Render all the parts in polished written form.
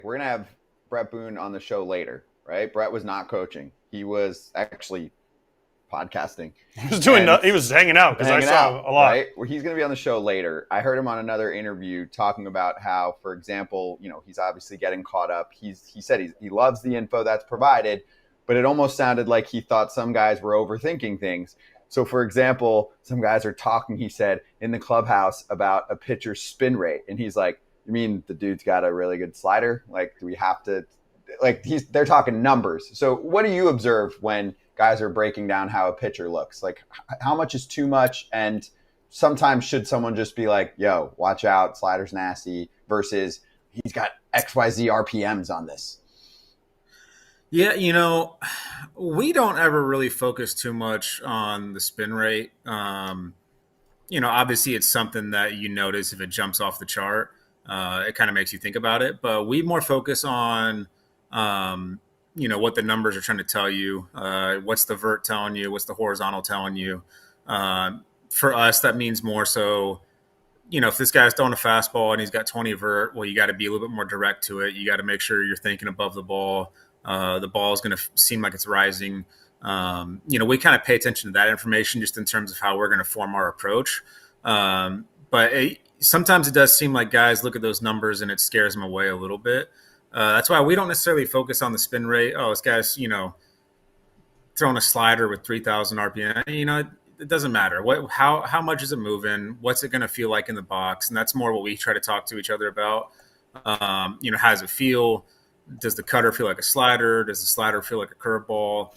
we're going to have Brett Boone on the show later, right? Brett was not coaching. He was actually podcasting. He was hanging out because I saw him a lot. Right? Well, he's going to be on the show later. I heard him on another interview talking about how, for example, he's obviously getting caught up. He said he loves the info that's provided, but it almost sounded like he thought some guys were overthinking things. So, for example, some guys are talking, he said, in the clubhouse about a pitcher's spin rate. And he's like, you mean the dude's got a really good slider? Like, do we have to – like, they're talking numbers. So what do you observe when guys are breaking down how a pitcher looks? Like, how much is too much? And sometimes should someone just be like, yo, watch out, slider's nasty, versus he's got XYZ RPMs on this? Yeah, we don't ever really focus too much on the spin rate. Obviously it's something that you notice if it jumps off the chart. It kind of makes you think about it. But we more focus on, what the numbers are trying to tell you. What's the vert telling you? What's the horizontal telling you? For us, that means more so, if this guy's throwing a fastball and he's got 20 vert, well, you got to be a little bit more direct to it. You got to make sure you're thinking above the ball. The ball is going to seem like it's rising. We kind of pay attention to that information just in terms of how we're going to form our approach. But sometimes it does seem like guys look at those numbers and it scares them away a little bit. That's why we don't necessarily focus on the spin rate. Oh, this guy's, throwing a slider with 3,000 RPM. It doesn't matter. How much is it moving? What's it going to feel like in the box? And that's more what we try to talk to each other about. How does it feel? Does the cutter feel like a slider? Does the slider feel like a curveball?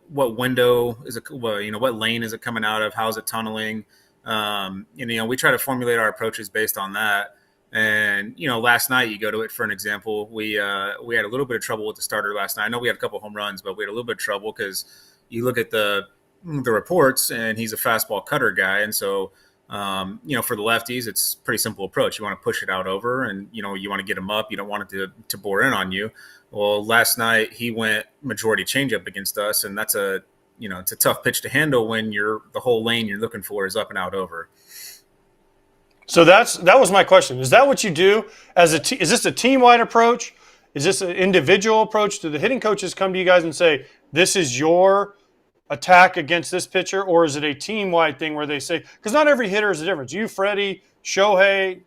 What window is it? What lane is it coming out of? How is it tunneling? We try to formulate our approaches based on that. And last night, you go to it for an example. We had a little bit of trouble with the starter last night. I know we had a couple home runs, but we had a little bit of trouble because you look at the reports, and he's a fastball cutter guy, and so. For the lefties, it's a pretty simple approach. You want to push it out over and, you want to get him up. You don't want it to bore in on you. Well, last night he went majority changeup against us. And that's it's a tough pitch to handle when the whole lane you're looking for is up and out over. So that was my question. Is that what you do is this a team-wide approach? Is this an individual approach? Do the hitting coaches come to you guys and say, this is your attack against this pitcher, or is it a team-wide thing where they say, because not every hitter is a difference. You, Freddie, Shohei,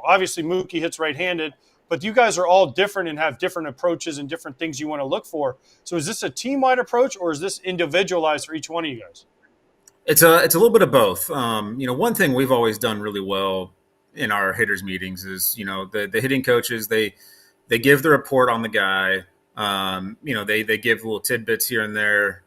obviously Mookie hits right-handed, but you guys are all different and have different approaches and different things you want to look for. So is this a team-wide approach, or is this individualized for each one of you guys? It's a little bit of both. One thing we've always done really well in our hitters meetings is, the hitting coaches, they give the report on the guy. They give little tidbits here and there.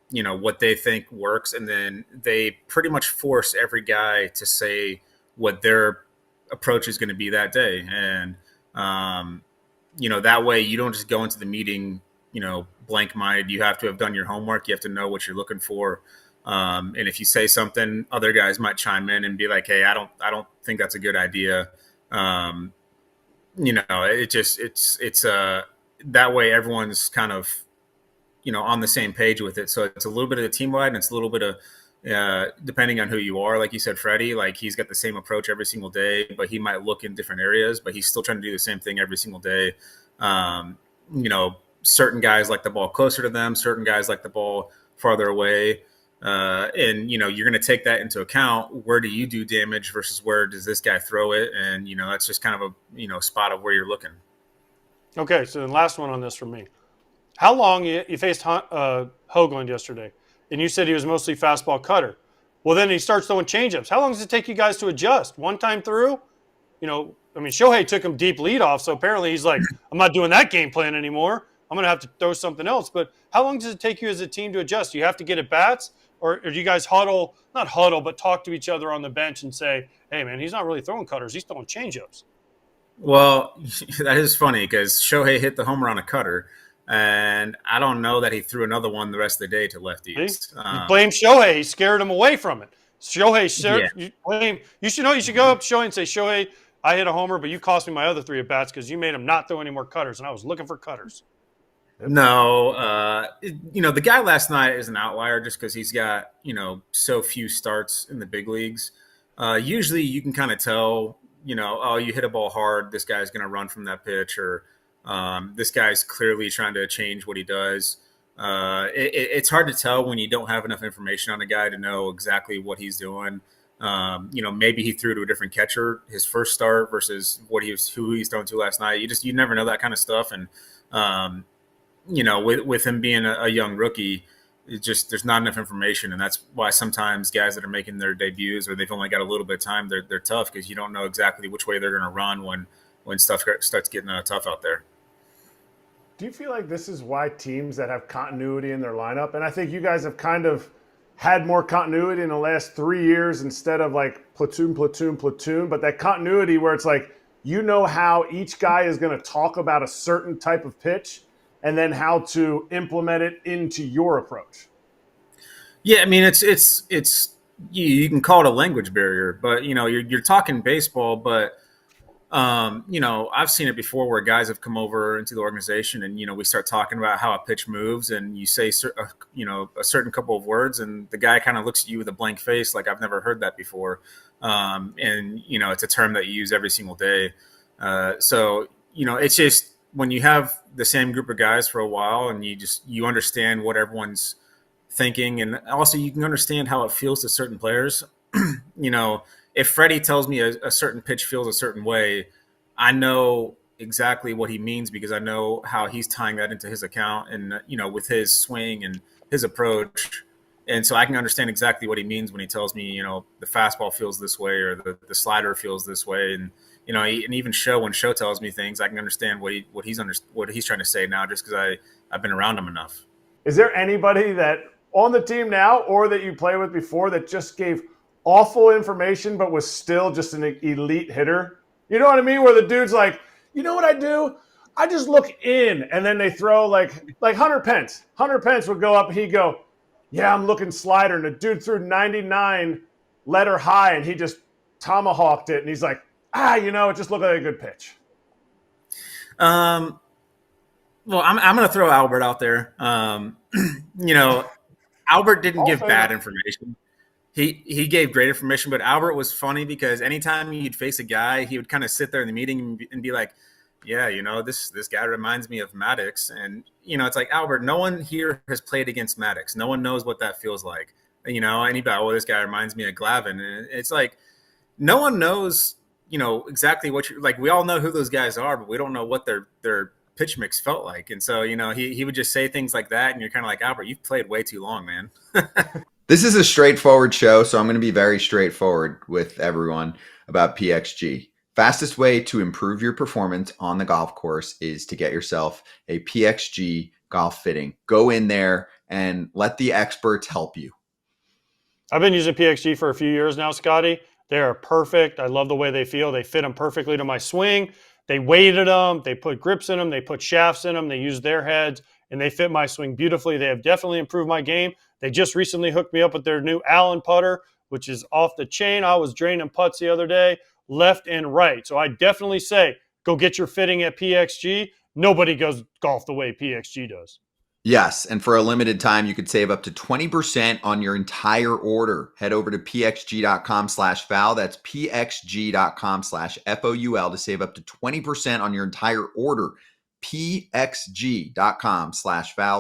What they think works, and then they pretty much force every guy to say what their approach is going to be that day. And, that way you don't just go into the meeting, blank-minded. You have to have done your homework. You have to know what you're looking for. And if you say something, other guys might chime in and be like, hey, I don't think that's a good idea. It's that way everyone's kind of, on the same page with it. So it's a little bit of the team wide, and it's a little bit of, depending on who you are. Like you said, Freddie, like he's got the same approach every single day, but he might look in different areas, but he's still trying to do the same thing every single day. Certain guys like the ball closer to them, certain guys like the ball farther away. And you're going to take that into account. Where do you do damage versus where does this guy throw it? And, that's just kind of a, spot of where you're looking. Okay. So then last one on this from me. How long you faced Hoagland yesterday, and you said he was mostly fastball cutter. Well, then he starts throwing changeups. How long does it take you guys to adjust? One time through? Shohei took him deep lead off, so apparently he's like, I'm not doing that game plan anymore. I'm going to have to throw something else. But how long does it take you as a team to adjust? Do you have to get at bats, or do you guys not huddle, but talk to each other on the bench and say, hey, man, he's not really throwing cutters. He's throwing changeups. Well, that is funny because Shohei hit the homer on a cutter. And I don't know that he threw another one the rest of the day to lefties. You blame Shohei. He scared him away from it. You should know. You should go up to Shohei and say, Shohei, I hit a homer, but you cost me my other 3 at-bats because you made him not throw any more cutters, and I was looking for cutters. No. The guy last night is an outlier just because he's got, so few starts in the big leagues. Usually you can kind of tell oh, you hit a ball hard, this guy's going to run from that pitch, or this guy's clearly trying to change what he does. It's hard to tell when you don't have enough information on a guy to know exactly what he's doing. Maybe he threw to a different catcher his first start versus who he's thrown to last night. You never know that kind of stuff. And, with him being a young rookie, there's not enough information. And that's why sometimes guys that are making their debuts or they've only got a little bit of time, they're tough because you don't know exactly which way they're going to run when stuff starts getting tough out there. Do you feel like this is why teams that have continuity in their lineup, and I think you guys have kind of had more continuity in the last 3 years instead of like platoon, but that continuity where it's like, how each guy is going to talk about a certain type of pitch and then how to implement it into your approach. Yeah, I mean, it's you can call it a language barrier, but you're talking baseball, but I've seen it before where guys have come over into the organization and, we start talking about how a pitch moves and you say, a certain couple of words and the guy kind of looks at you with a blank face. Like, I've never heard that before. And it's a term that you use every single day. So it's just when you have the same group of guys for a while and you understand what everyone's thinking. And also you can understand how it feels to certain players, if Freddie tells me a certain pitch feels a certain way, I know exactly what he means because I know how he's tying that into his account and, with his swing and his approach. And so I can understand exactly what he means when he tells me, the fastball feels this way or the slider feels this way. And, and even when Show tells me things, I can understand what he's trying to say now just because I've been around him enough. Is there anybody that on the team now or that you play with before that just gave awful information, but was still just an elite hitter? You know what I mean? Where the dude's like, you know what I do? I just look in, and then they throw like Hunter Pence. Hunter Pence would go up, and he'd go, yeah, I'm looking slider. And the dude threw 99 letter high, and he just tomahawked it. And he's like, it just looked like a good pitch. Well, I'm going to throw Albert out there. Albert didn't give bad information. He gave great information, but Albert was funny because anytime you'd face a guy, he would kind of sit there in the meeting and be like, yeah, this guy reminds me of Maddox. And, it's like, Albert, no one here has played against Maddox. No one knows what that feels like. And anybody, this guy reminds me of Glavine. And it's like, no one knows, exactly what you're like. We all know who those guys are, but we don't know what their pitch mix felt like. And so, he would just say things like that. And you're kind of like, Albert, you've played way too long, man. This is a straightforward show, so I'm going to be very straightforward with everyone about PXG. Fastest way to improve your performance on the golf course is to get yourself a PXG golf fitting. Go in there and let the experts help you. I've been using PXG for a few years now, Scotty. They are perfect. I love the way they feel. They fit them perfectly to my swing. They weighted them. They put grips in them. They put shafts in them. They use their heads, and they fit my swing beautifully. They have definitely improved my game. They just recently hooked me up with their new Allen putter, which is off the chain. I was draining putts the other day, left and right. So I definitely say, go get your fitting at PXG. Nobody goes golf the way PXG does. Yes, and for a limited time, you could save up to 20% on your entire order. Head over to pxg.com/foul. That's pxg.com/FOUL to save up to 20% on your entire order. pxg.com/foul.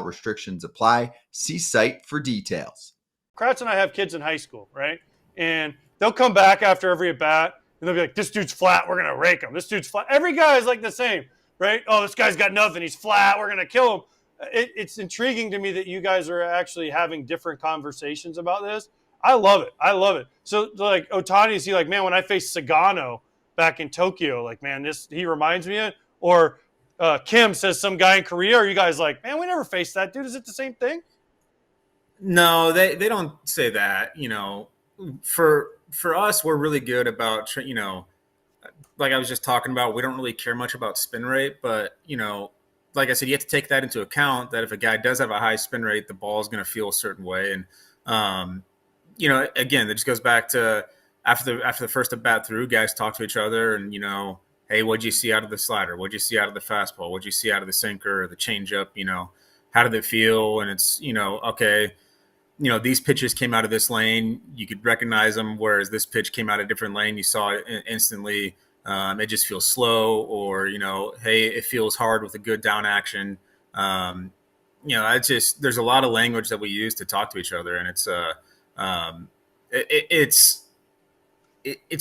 Restrictions apply. See site for details. Kratz and I have kids in high school, right? And they'll come back after every at bat and they'll be like, this dude's flat, we're going to rake him. This dude's flat. Every guy is like the same, right? Oh, this guy's got nothing, he's flat, we're going to kill him. It's intriguing to me that you guys are actually having different conversations about this. I love it. So like Ohtani, is he like, man, when I faced Sagano back in Tokyo, like, man, he reminds me of it? Or Kim says some guy in Korea, are you guys like, man, we never faced that dude? Is it the same thing? No, they don't say that. For us, we're really good about, like I was just talking about, we don't really care much about spin rate, but, like I said, you have to take that into account that if a guy does have a high spin rate, the ball is going to feel a certain way. And, again, that just goes back to after the first at bat through, guys talk to each other and, hey, what'd you see out of the slider? What'd you see out of the fastball? What'd you see out of the sinker or the changeup? How did it feel? And it's, okay, these pitches came out of this lane. You could recognize them, whereas this pitch came out of a different lane. You saw it instantly. it just feels slow, or, hey, it feels hard with a good down action. There's a lot of language that we use to talk to each other, and it's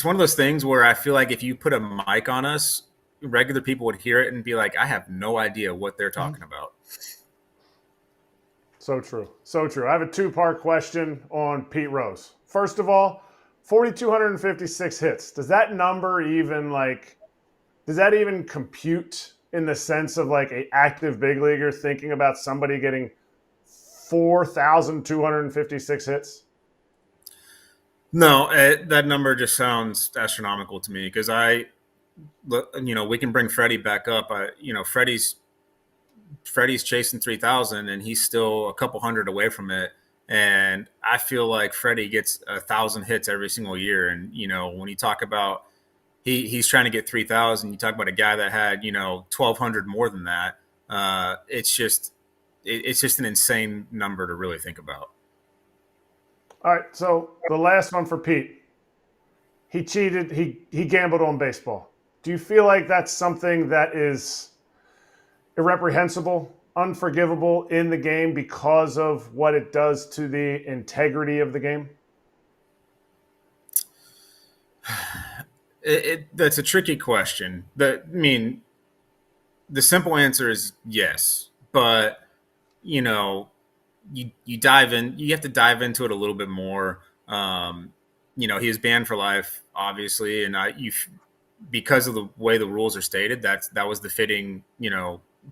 one of those things where I feel like if you put a mic on us, regular people would hear it and be like, I have no idea what they're talking about. So true. So true. I have a two-part question on Pete Rose. First of all, 4,256 hits. Does that number even compute in the sense of like an active big leaguer thinking about somebody getting 4,256 hits? No, that number just sounds astronomical to me, because we can bring Freddie back up. Freddie's chasing 3,000 and he's still a couple hundred away from it. And I feel like Freddie gets 1,000 hits every single year. And, when you talk about he's trying to get 3,000, you talk about a guy that had, 1,200 more than that. It's just an insane number to really think about. All right. So the last one for Pete, he cheated. He gambled on baseball. Do you feel like that's something that is irreprehensible, unforgivable in the game because of what it does to the integrity of the game? That's a tricky question. The simple answer is yes, but you dive in. You have to dive into it a little bit more. He was banned for life, obviously, and because of the way the rules are stated, that was the fitting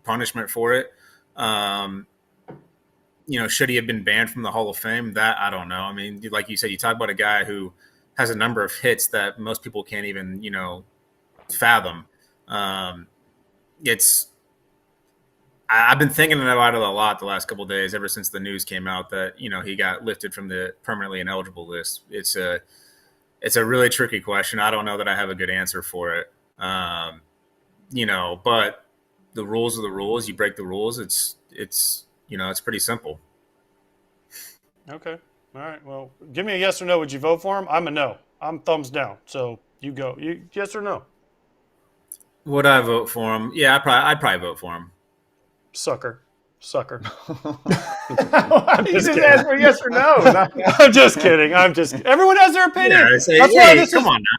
punishment for it. Should he have been banned from the Hall of Fame? That I don't know. I mean, like you said, you talk about a guy who has a number of hits that most people can't even fathom. I've been thinking about it a lot the last couple of days, ever since the news came out that he got lifted from the permanently ineligible list. It's a really tricky question. I don't know that I have a good answer for it. But the rules are the rules. You break the rules. It's pretty simple. Okay. All right. Well, give me a yes or no. Would you vote for him? I'm a no. I'm thumbs down. So you go. Yes or no? Would I vote for him? Yeah, I'd probably vote for him. Sucker. You just asked for yes or no. I'm just kidding. Everyone has their opinion.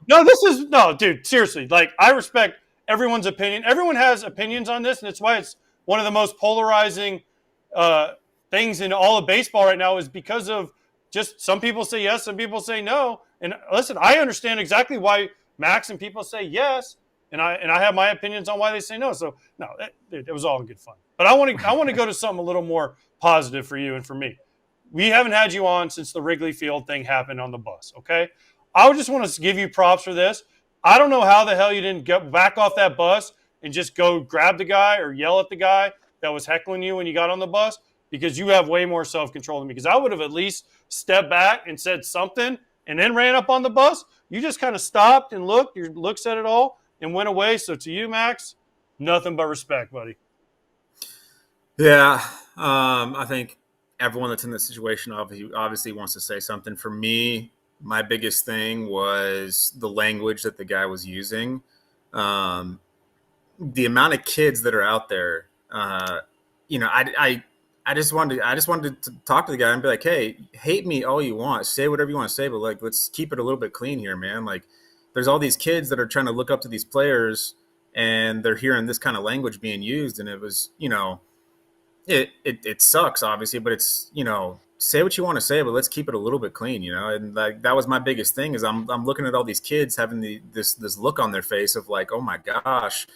Yeah, dude, seriously. Like, I respect everyone's opinion. Everyone has opinions on this, and it's why it's one of the most polarizing things in all of baseball right now, is because of just some people say yes, some people say no. And listen, I understand exactly why Max and people say yes, and I have my opinions on why they say no. So no, it was all in good fun. But I want to go to something a little more positive for you and for me. We haven't had you on since the Wrigley Field thing happened on the bus, okay? I just want to give you props for this. I don't know how the hell you didn't get back off that bus and just go grab the guy or yell at the guy that was heckling you when you got on the bus, because you have way more self-control than me. Because I would have at least stepped back and said something and then ran up on the bus. You just kind of stopped and looked. Your look said it all and went away. So to you, Max, nothing but respect, buddy. Yeah, I think everyone that's in this situation obviously wants to say something. For me, my biggest thing was the language that the guy was using. The amount of kids that are out there, I just wanted to talk to the guy and be like, hey, hate me all you want, say whatever you want to say, but like, let's keep it a little bit clean here, man. Like, there's all these kids that are trying to look up to these players, and they're hearing this kind of language being used, and it was, it sucks, obviously, but it's, say what you want to say, but let's keep it a little bit clean, and like, that was my biggest thing, is I'm looking at all these kids having this look on their face of like, oh my gosh,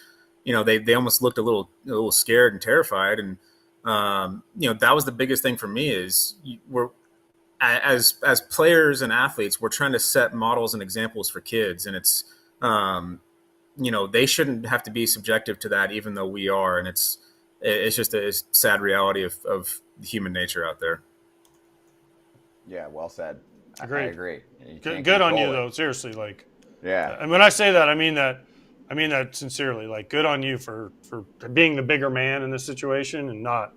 they almost looked a little scared and terrified. And that was the biggest thing for me, is we're, as players and athletes, we're trying to set models and examples for kids, and it's they shouldn't have to be subjective to that, even though we are. And it's just a sad reality of human nature out there. Yeah, well said. Agreed. I agree. Good on you, though. Seriously, like. Yeah. And when I say that, I mean that sincerely. Like, good on you for being the bigger man in this situation and not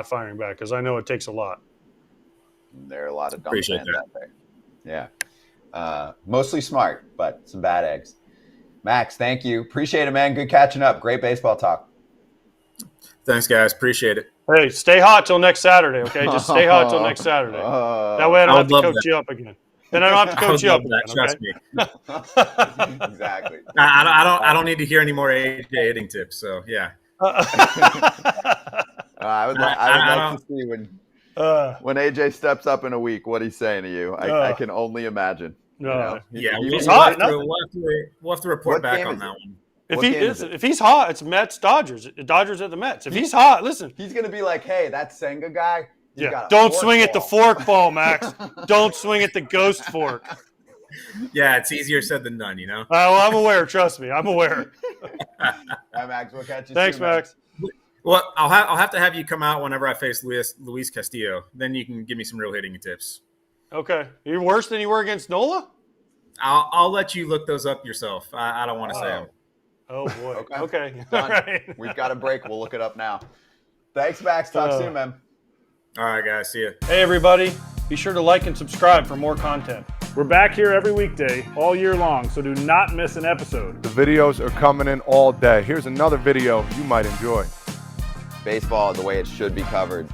firing back, because I know it takes a lot. There are a lot of dumb fans out there. Yeah. Mostly smart, but some bad eggs. Max, thank you. Appreciate it, man. Good catching up. Great baseball talk. Thanks, guys. Appreciate it. Hey, stay hot till next Saturday, okay? Just stay hot till next Saturday. That way I don't have to coach you up again. Then I don't have to coach you up again. Trust me. Exactly. I don't need to hear any more AJ hitting tips. So yeah. I would like to see when AJ steps up in a week what he's saying to you. I can only imagine. No. Yeah, he's hot. We'll have to report back on that one. If he's hot, it's Mets Dodgers. Dodgers at the Mets. If he's hot, listen. He's gonna be like, hey, that Senga guy. Yeah. Don't swing at the fork ball, Max. Don't swing at the ghost fork. Yeah, it's easier said than done, you know. Well, I'm aware. Trust me, I'm aware. All right, Max. We'll catch you. Thanks, soon, Max. Well, I'll have to have you come out whenever I face Luis Castillo. Then you can give me some real hitting tips. Okay. You're worse than you were against Nola? I'll let you look those up yourself. I don't want to say them. Oh boy. Okay. Done. All right. We've got a break. We'll look it up now. Thanks, Max. Talk soon, man. All right, guys. See ya. Hey, everybody. Be sure to like and subscribe for more content. We're back here every weekday, all year long, so do not miss an episode. The videos are coming in all day. Here's another video you might enjoy. Baseball the way it should be covered.